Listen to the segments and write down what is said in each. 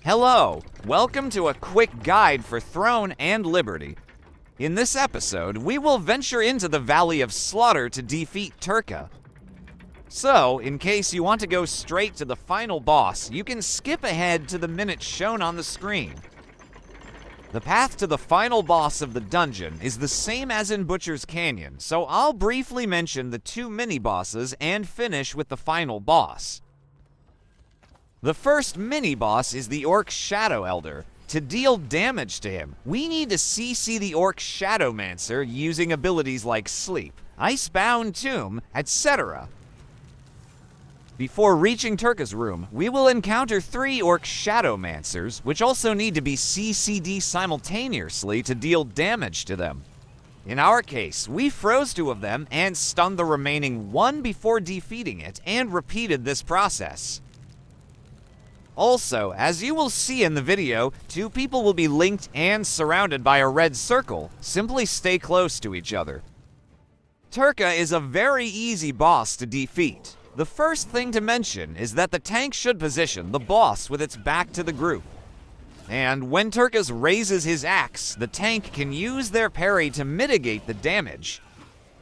Hello, welcome to a quick guide for Throne and Liberty. In this episode, we will venture into the Valley of Slaughter to defeat Turka. So, in case you want to go straight to the final boss, you can skip ahead to the minutes shown on the screen. The path to the final boss of the dungeon is the same as in Butcher's Canyon, so I'll briefly mention the two mini-bosses and finish with the final boss. The first mini-boss is the Orc Shadow Elder. To deal damage to him, we need to CC the Orc Shadowmancer using abilities like Sleep, Icebound Tomb, etc. Before reaching Turka's room, we will encounter 3 Orc Shadowmancers, which also need to be CC'd simultaneously to deal damage to them. In our case, we froze 2 of them and stunned the remaining 1 before defeating it, and repeated this process. Also, as you will see in the video, 2 people will be linked and surrounded by a red circle. Simply stay close to each other. Turka is a very easy boss to defeat. The first thing to mention is that the tank should position the boss with its back to the group. And when Turka raises his axe, the tank can use their parry to mitigate the damage.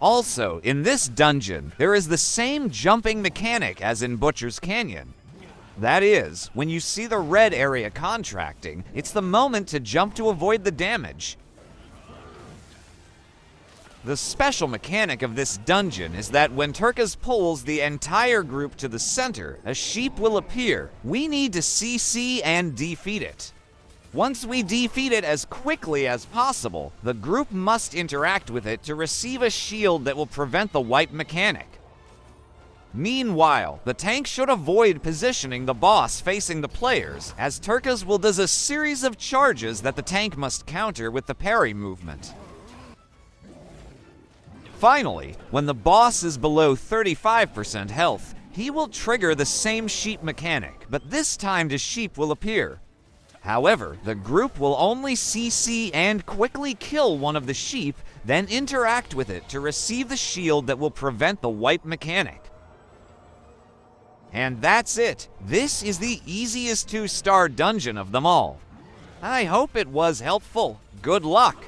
Also, in this dungeon, there is the same jumping mechanic as in Butcher's Canyon. That is, when you see the red area contracting, it's the moment to jump to avoid the damage. The special mechanic of this dungeon is that when Turka pulls the entire group to the center, a sheep will appear. We need to CC and defeat it. Once we defeat it as quickly as possible, the group must interact with it to receive a shield that will prevent the wipe mechanic. Meanwhile, the tank should avoid positioning the boss facing the players, as Turka will do a series of charges that the tank must counter with the parry movement. Finally, when the boss is below 35% health, he will trigger the same sheep mechanic, but this time the sheep will appear. However, the group will only CC and quickly kill one of the sheep, then interact with it to receive the shield that will prevent the wipe mechanic. And that's it. This is the easiest 2-star dungeon of them all. I hope it was helpful. Good luck!